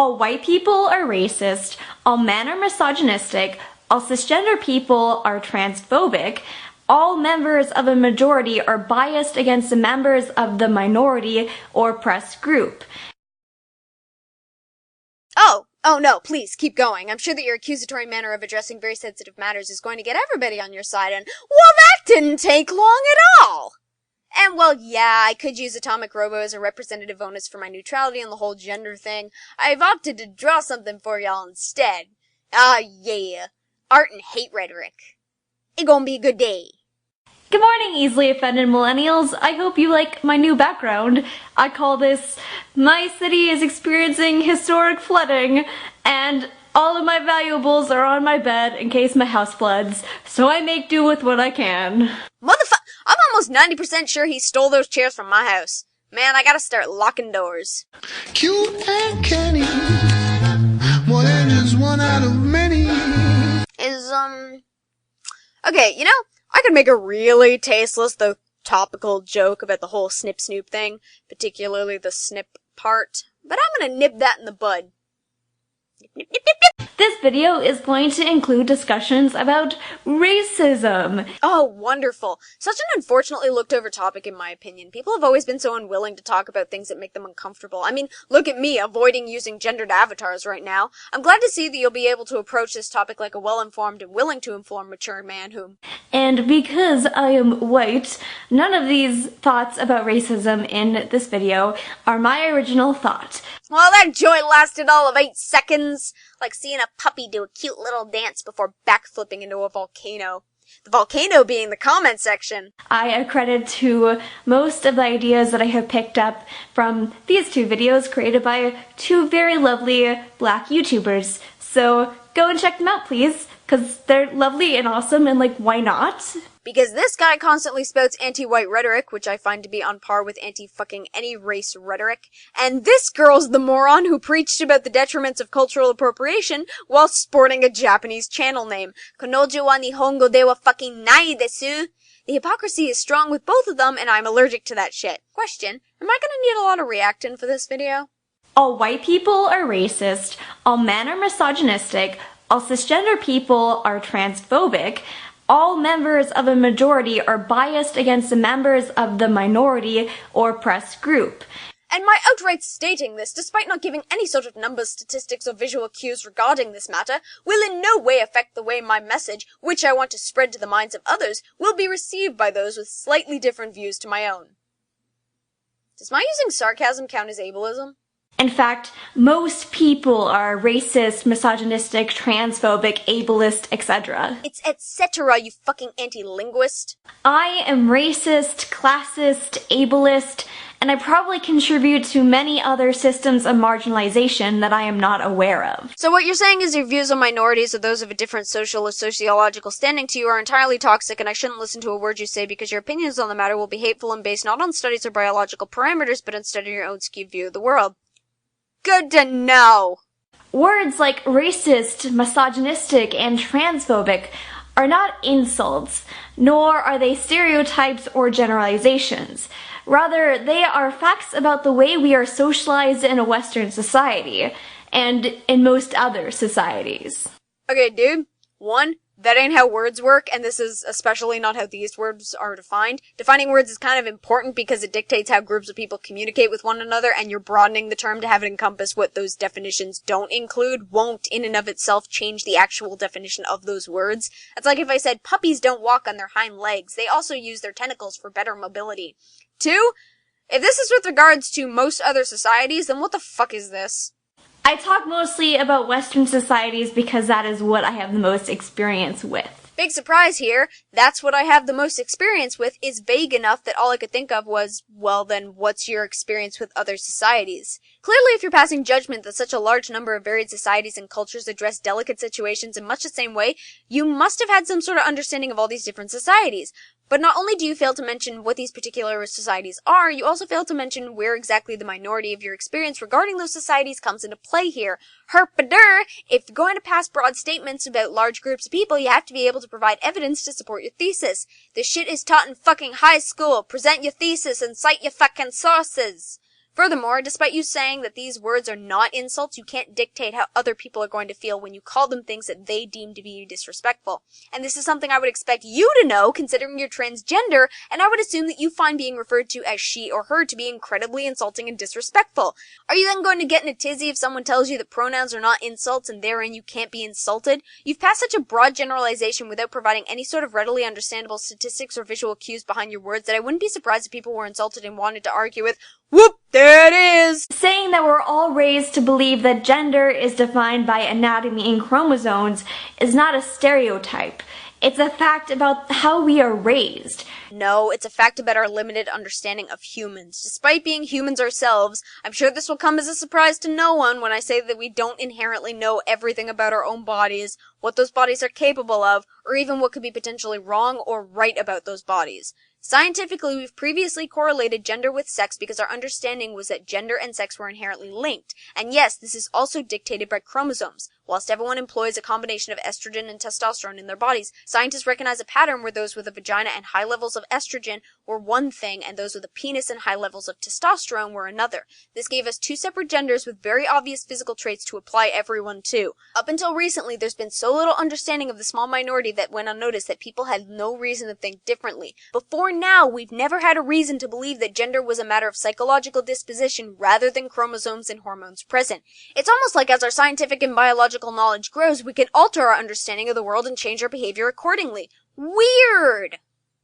All white people are racist, all men are misogynistic, all cisgender people are transphobic, all members of a majority are biased against the members of the minority or oppressed group. Oh no, please, keep going. I'm sure that your accusatory manner of addressing very sensitive matters is going to get everybody on your side, and, well, that didn't take long at all! And, well, yeah, I could use Atomic Robo as a representative onus for my neutrality and the whole gender thing. I've opted to draw something for y'all instead. Ah, yeah. Art and hate rhetoric. It gonna be a good day. Good morning, easily offended millennials. I hope you like my new background. I call this, "My city is experiencing historic flooding, and all of my valuables are on my bed in case my house floods, so I make do with what I can." I'm almost 90% sure he stole those chairs from my house. Man, I gotta start locking doors. Cute and canny, more than just one out of many. Okay, you know, I could make a really tasteless, though topical joke about the whole snip snoop thing, particularly the snip part, but I'm gonna nip that in the bud. Nip, nip, nip, nip, nip. This video is going to include discussions about racism. Oh, wonderful. Such an unfortunately looked over topic in my opinion. People have always been so unwilling to talk about things that make them uncomfortable. I mean, look at me avoiding using gendered avatars right now. I'm glad to see that you'll be able to approach this topic like a well-informed and willing to inform mature man whom... And because I am white, none of these thoughts about racism in this video are my original thought. Well, that joy lasted all of 8 seconds. Like seeing a puppy do a cute little dance before backflipping into a volcano. The volcano being the comment section. I accredit to most of the ideas that I have picked up from these two videos created by two very lovely black YouTubers. So go and check them out, please, because they're lovely and awesome, and like, why not? Because this guy constantly spouts anti-white rhetoric, which I find to be on par with anti-fucking any race rhetoric, and this girl's the moron who preached about the detriments of cultural appropriation while sporting a Japanese channel name. Konojo wa nihongo de wa fucking nai desu. The hypocrisy is strong with both of them, and I'm allergic to that shit. Question, am I gonna need a lot of reactin for this video? All white people are racist, all men are misogynistic, all cisgender people are transphobic, all members of a majority are biased against the members of the minority or oppressed group. And my outright stating this, despite not giving any sort of numbers, statistics, or visual cues regarding this matter, will in no way affect the way my message, which I want to spread to the minds of others, will be received by those with slightly different views to my own. Does my using sarcasm count as ableism? In fact, most people are racist, misogynistic, transphobic, ableist, etc. It's etc., you fucking anti-linguist. I am racist, classist, ableist, and I probably contribute to many other systems of marginalization that I am not aware of. So what you're saying is your views on minorities or those of a different social or sociological standing to you are entirely toxic, and I shouldn't listen to a word you say because your opinions on the matter will be hateful and based not on studies or biological parameters, but instead on your own skewed view of the world. Good to know! Words like racist, misogynistic, and transphobic are not insults, nor are they stereotypes or generalizations. Rather, they are facts about the way we are socialized in a Western society, and in most other societies. Okay, dude. 1, that ain't how words work, and this is especially not how these words are defined. Defining words is kind of important because it dictates how groups of people communicate with one another, and you're broadening the term to have it encompass what those definitions don't include won't in and of itself change the actual definition of those words. It's like if I said puppies don't walk on their hind legs, they also use their tentacles for better mobility. 2, if this is with regards to most other societies, then what the fuck is this? I talk mostly about Western societies because that is what I have the most experience with. Big surprise here, that's what I have the most experience with is vague enough that all I could think of was, well then, what's your experience with other societies? Clearly, if you're passing judgment that such a large number of varied societies and cultures address delicate situations in much the same way, you must have had some sort of understanding of all these different societies. But not only do you fail to mention what these particular societies are, you also fail to mention where exactly the minority of your experience regarding those societies comes into play here. Herpader, if you're going to pass broad statements about large groups of people, you have to be able to provide evidence to support your thesis. This shit is taught in fucking high school. Present your thesis and cite your fucking sources. Furthermore, despite you saying that these words are not insults, you can't dictate how other people are going to feel when you call them things that they deem to be disrespectful. And this is something I would expect you to know, considering you're transgender, and I would assume that you find being referred to as she or her to be incredibly insulting and disrespectful. Are you then going to get in a tizzy if someone tells you that pronouns are not insults and therein you can't be insulted? You've passed such a broad generalization without providing any sort of readily understandable statistics or visual cues behind your words that I wouldn't be surprised if people were insulted and wanted to argue with, whoop, there it is! Saying that we're all raised to believe that gender is defined by anatomy and chromosomes is not a stereotype. It's a fact about how we are raised. No, it's a fact about our limited understanding of humans. Despite being humans ourselves, I'm sure this will come as a surprise to no one when I say that we don't inherently know everything about our own bodies, what those bodies are capable of, or even what could be potentially wrong or right about those bodies. Scientifically, we've previously correlated gender with sex because our understanding was that gender and sex were inherently linked. And yes, this is also dictated by chromosomes. Whilst everyone employs a combination of estrogen and testosterone in their bodies, scientists recognize a pattern where those with a vagina and high levels of estrogen were one thing and those with a penis and high levels of testosterone were another. This gave us two separate genders with very obvious physical traits to apply everyone to. Up until recently, there's been so little understanding of the small minority that went unnoticed that people had no reason to think differently. Before now, we've never had a reason to believe that gender was a matter of psychological disposition rather than chromosomes and hormones present. It's almost like as our scientific and biological knowledge grows, we can alter our understanding of the world and change our behavior accordingly. Weird!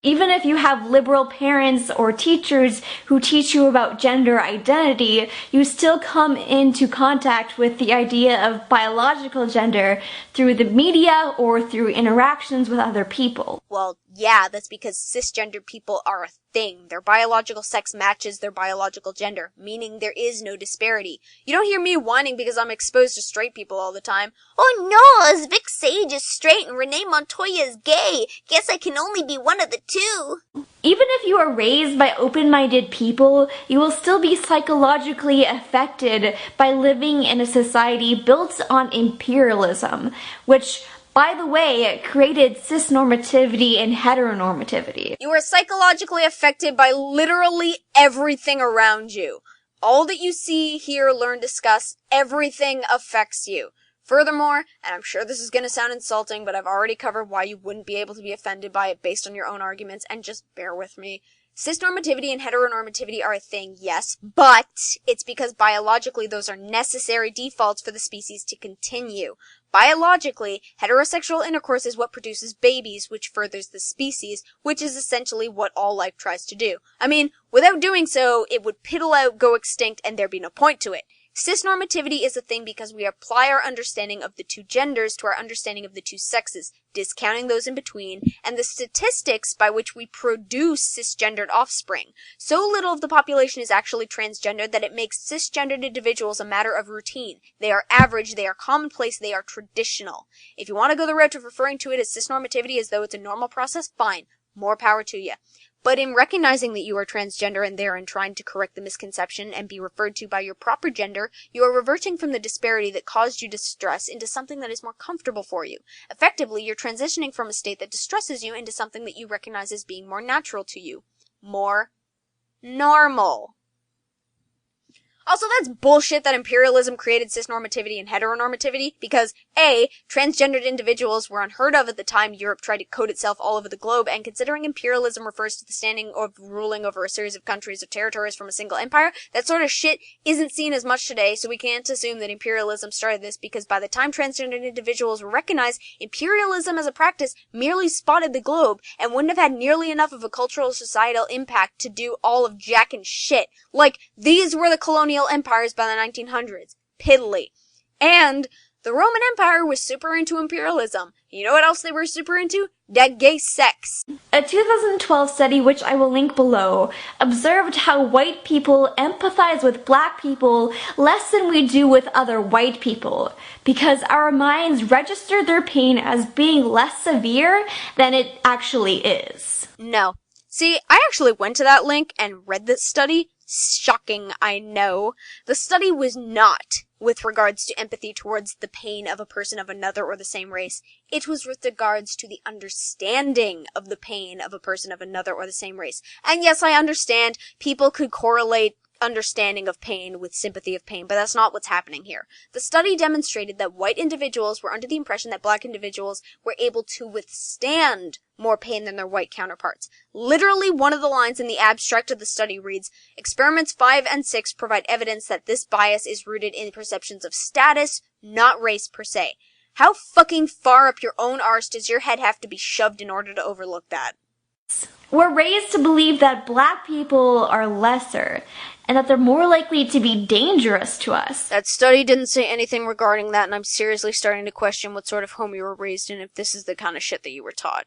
Even if you have liberal parents or teachers who teach you about gender identity, you still come into contact with the idea of biological gender through the media or through interactions with other people. Well, yeah, that's because cisgender people are a thing. Their biological sex matches their biological gender, meaning there is no disparity. You don't hear me whining because I'm exposed to straight people all the time. Oh no, as Vic Sage is straight and Renee Montoya is gay. Guess I can only be one of the two. Even if you are raised by open-minded people, you will still be psychologically affected by living in a society built on imperialism, which, by the way, created cisnormativity and heteronormativity. You are psychologically affected by literally everything around you. All that you see, hear, learn, discuss, everything affects you. Furthermore, and I'm sure this is going to sound insulting, but I've already covered why you wouldn't be able to be offended by it based on your own arguments, and just bear with me. Cisnormativity and heteronormativity are a thing, yes, but it's because biologically those are necessary defaults for the species to continue. Biologically, heterosexual intercourse is what produces babies, which furthers the species, which is essentially what all life tries to do. I mean, without doing so, it would piddle out, go extinct, and there'd be no point to it. Cisnormativity is a thing because we apply our understanding of the two genders to our understanding of the two sexes, discounting those in between, and the statistics by which we produce cisgendered offspring. So little of the population is actually transgendered that it makes cisgendered individuals a matter of routine. They are average, they are commonplace, they are traditional. If you want to go the route of referring to it as cisnormativity as though it's a normal process, fine. More power to you. But in recognizing that you are transgender and therein trying to correct the misconception and be referred to by your proper gender, you are reverting from the disparity that caused you distress into something that is more comfortable for you. Effectively, you're transitioning from a state that distresses you into something that you recognize as being more natural to you. More normal. Also, that's bullshit that imperialism created cisnormativity and heteronormativity because, A, transgendered individuals were unheard of at the time Europe tried to code itself all over the globe, and considering imperialism refers to the standing of ruling over a series of countries or territories from a single empire, that sort of shit isn't seen as much today, so we can't assume that imperialism started this because by the time transgendered individuals were recognized, imperialism as a practice merely spotted the globe and wouldn't have had nearly enough of a cultural or societal impact to do all of jack and shit. Like, these were the colonial empires by the 1900s. Piddly. And the Roman Empire was super into imperialism. You know what else they were super into? That gay sex. A 2012 study, which I will link below, observed how white people empathize with black people less than we do with other white people, because our minds register their pain as being less severe than it actually is. No. See, I actually went to that link and read this study. Shocking, I know. The study was not with regards to empathy towards the pain of a person of another or the same race. It was with regards to the understanding of the pain of a person of another or the same race. And yes, I understand people could correlate understanding of pain with sympathy of pain, but that's not what's happening here. The study demonstrated that white individuals were under the impression that black individuals were able to withstand more pain than their white counterparts. Literally, one of the lines in the abstract of the study reads, "Experiments 5 and 6 provide evidence that this bias is rooted in perceptions of status, not race per se." How fucking far up your own arse does your head have to be shoved in order to overlook that? We're raised to believe that black people are lesser, and that they're more likely to be dangerous to us. That study didn't say anything regarding that, and I'm seriously starting to question what sort of home you were raised in if this is the kind of shit that you were taught.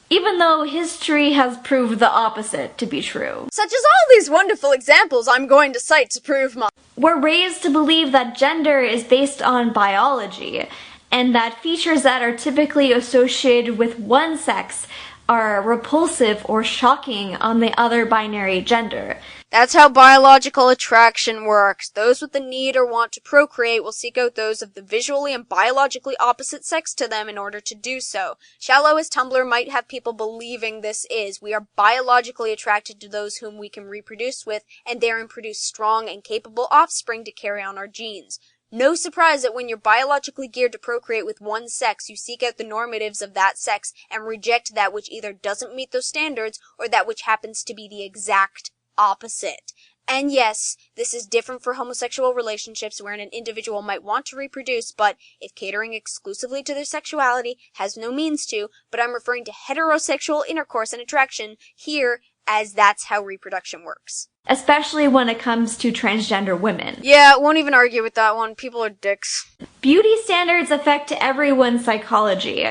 Even though history has proved the opposite to be true. Such as all these wonderful examples I'm going to cite to prove my... We're raised to believe that gender is based on biology, and that features that are typically associated with one sex are repulsive or shocking on the other binary gender. That's how biological attraction works. Those with the need or want to procreate will seek out those of the visually and biologically opposite sex to them in order to do so. Shallow as Tumblr might have people believing this is, we are biologically attracted to those whom we can reproduce with, and therein produce strong and capable offspring to carry on our genes. No surprise that when you're biologically geared to procreate with one sex, you seek out the normatives of that sex and reject that which either doesn't meet those standards or that which happens to be the exact opposite. And yes, this is different for homosexual relationships wherein an individual might want to reproduce, but if catering exclusively to their sexuality has no means to, but I'm referring to heterosexual intercourse and attraction here as that's how reproduction works. Especially when it comes to transgender women. Yeah, won't even argue with that one. People are dicks. Beauty standards affect everyone's psychology,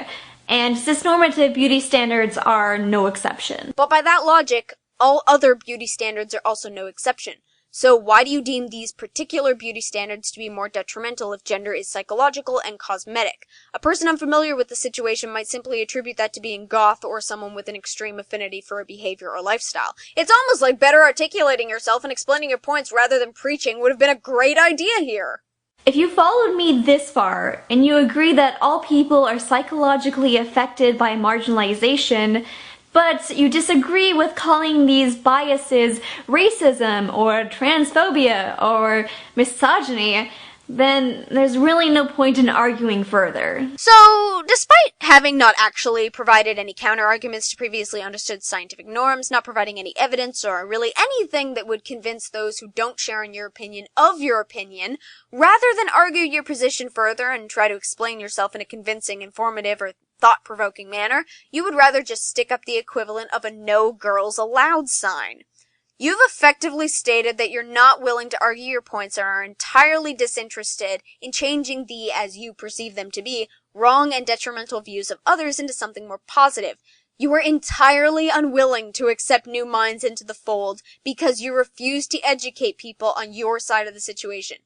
and cisnormative beauty standards are no exception. But by that logic, all other beauty standards are also no exception. So why do you deem these particular beauty standards to be more detrimental if gender is psychological and cosmetic? A person unfamiliar with the situation might simply attribute that to being goth or someone with an extreme affinity for a behavior or lifestyle. It's almost like better articulating yourself and explaining your points rather than preaching would have been a great idea here. If you followed me this far, and you agree that all people are psychologically affected by marginalization, but you disagree with calling these biases racism or transphobia or misogyny, then there's really no point in arguing further. So, despite having not actually provided any counter-arguments to previously understood scientific norms, not providing any evidence or really anything that would convince those who don't share in your opinion of your opinion, rather than argue your position further and try to explain yourself in a convincing, informative, or thought-provoking manner, you would rather just stick up the equivalent of a "no girls allowed" sign. You've effectively stated that you're not willing to argue your points and are entirely disinterested in changing the, as you perceive them to be, wrong and detrimental views of others into something more positive. You are entirely unwilling to accept new minds into the fold because you refuse to educate people on your side of the situation.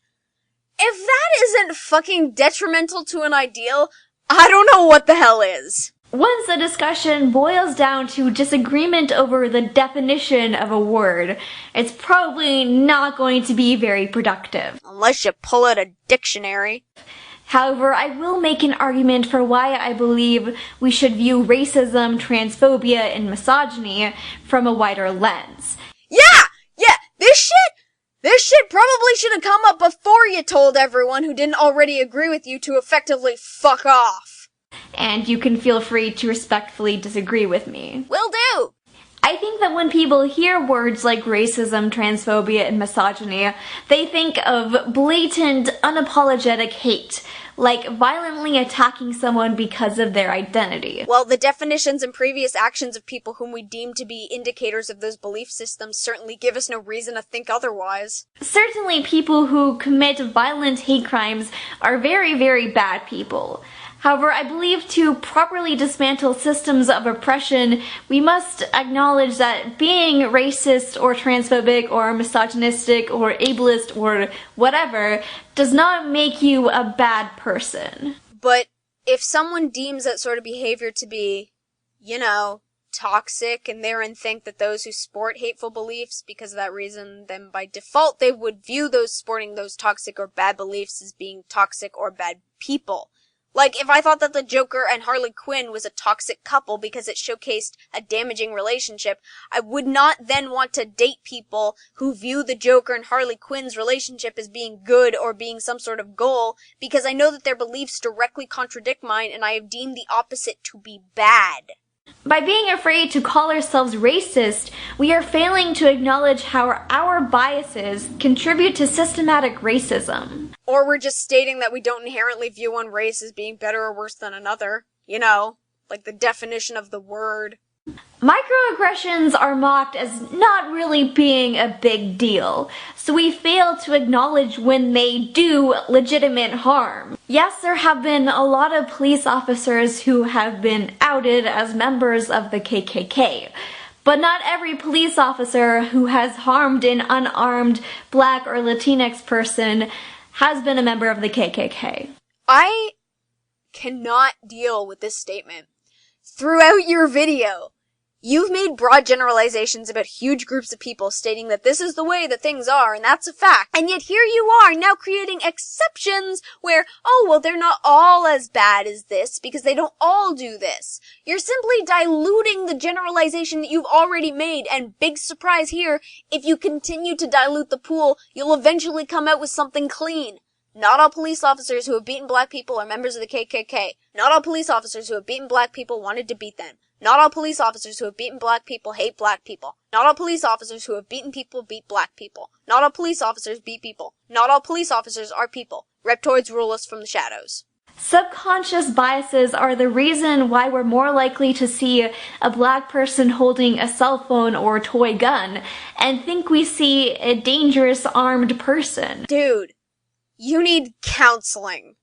If that isn't fucking detrimental to an ideal, I don't know what the hell is. Once the discussion boils down to disagreement over the definition of a word, it's probably not going to be very productive. Unless you pull out a dictionary. However, I will make an argument for why I believe we should view racism, transphobia, and misogyny from a wider lens. Yeah! This shit probably should have come up before you told everyone who didn't already agree with you to effectively fuck off. And you can feel free to respectfully disagree with me. Will do! I think that when people hear words like racism, transphobia, and misogyny, they think of blatant, unapologetic hate, like violently attacking someone because of their identity. Well, the definitions and previous actions of people whom we deem to be indicators of those belief systems certainly give us no reason to think otherwise. Certainly people who commit violent hate crimes are very, very bad people. However, I believe to properly dismantle systems of oppression, we must acknowledge that being racist or transphobic or misogynistic or ableist or whatever does not make you a bad person. But if someone deems that sort of behavior to be, toxic and therein think that those who sport hateful beliefs because of that reason, then by default they would view those sporting those toxic or bad beliefs as being toxic or bad people. Like, if I thought that the Joker and Harley Quinn was a toxic couple because it showcased a damaging relationship, I would not then want to date people who view the Joker and Harley Quinn's relationship as being good or being some sort of goal, because I know that their beliefs directly contradict mine and I have deemed the opposite to be bad. By being afraid to call ourselves racist, we are failing to acknowledge how our biases contribute to systematic racism. Or we're just stating that we don't inherently view one race as being better or worse than another. You know, like the definition of the word. Microaggressions are mocked as not really being a big deal, so we fail to acknowledge when they do legitimate harm. Yes, there have been a lot of police officers who have been outed as members of the KKK, but not every police officer who has harmed an unarmed Black or Latinx person has been a member of the KKK. I cannot deal with this statement. Throughout your video, you've made broad generalizations about huge groups of people stating that this is the way that things are and that's a fact. And yet here you are now creating exceptions where, oh, well, they're not all as bad as this because they don't all do this. You're simply diluting the generalization that you've already made, and big surprise here, if you continue to dilute the pool, you'll eventually come out with something clean. Not all police officers who have beaten Black people are members of the KKK. Not all police officers who have beaten Black people wanted to beat them. Not all police officers who have beaten Black people hate Black people. Not all police officers who have beaten people beat Black people. Not all police officers beat people. Not all police officers are people. Reptoids rule us from the shadows. Subconscious biases are the reason why we're more likely to see a Black person holding a cell phone or toy gun and think we see a dangerous armed person. Dude, you need counseling.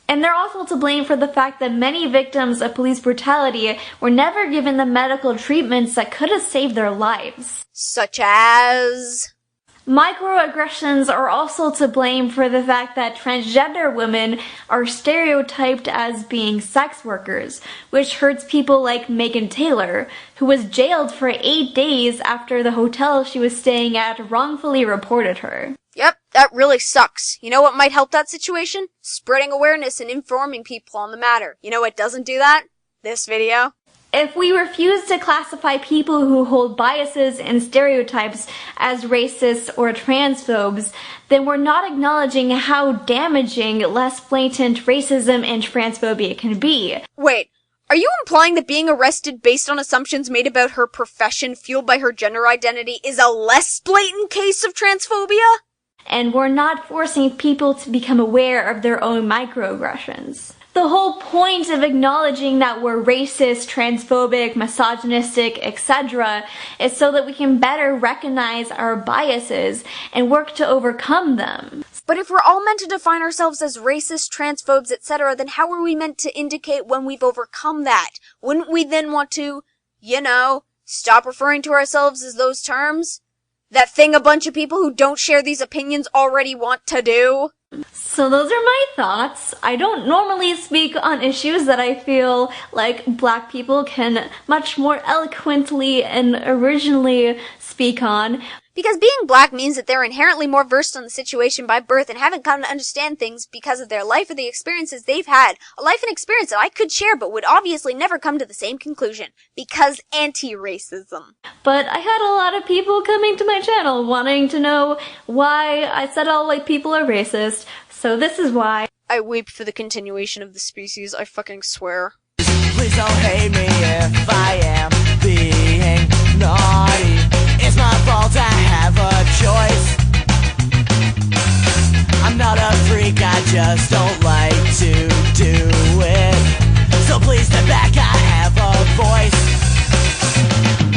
And they're also to blame for the fact that many victims of police brutality were never given the medical treatments that could have saved their lives. Such as... Microaggressions are also to blame for the fact that transgender women are stereotyped as being sex workers, which hurts people like Megan Taylor, who was jailed for 8 days after the hotel she was staying at wrongfully reported her. Yep, that really sucks. You know what might help that situation? Spreading awareness and informing people on the matter. You know what doesn't do that? This video. If we refuse to classify people who hold biases and stereotypes as racists or transphobes, then we're not acknowledging how damaging less blatant racism and transphobia can be. Wait, are you implying that being arrested based on assumptions made about her profession fueled by her gender identity is a less blatant case of transphobia? And we're not forcing people to become aware of their own microaggressions. The whole point of acknowledging that we're racist, transphobic, misogynistic, etc. is so that we can better recognize our biases and work to overcome them. But if we're all meant to define ourselves as racist, transphobes, etc., then how are we meant to indicate when we've overcome that? Wouldn't we then want to, stop referring to ourselves as those terms? That thing a bunch of people who don't share these opinions already want to do? So those are my thoughts. I don't normally speak on issues that I feel like Black people can much more eloquently and originally speak on. Because being Black means that they're inherently more versed on the situation by birth and haven't come to understand things because of their life or the experiences they've had. A life and experience that I could share but would obviously never come to the same conclusion. Because anti-racism. But I had a lot of people coming to my channel wanting to know why I said all white people are racist, so this is why. I weep for the continuation of the species, I fucking swear. Please don't hate me if I am being naughty. It's my fault, I have a choice. I'm not a freak, I just don't like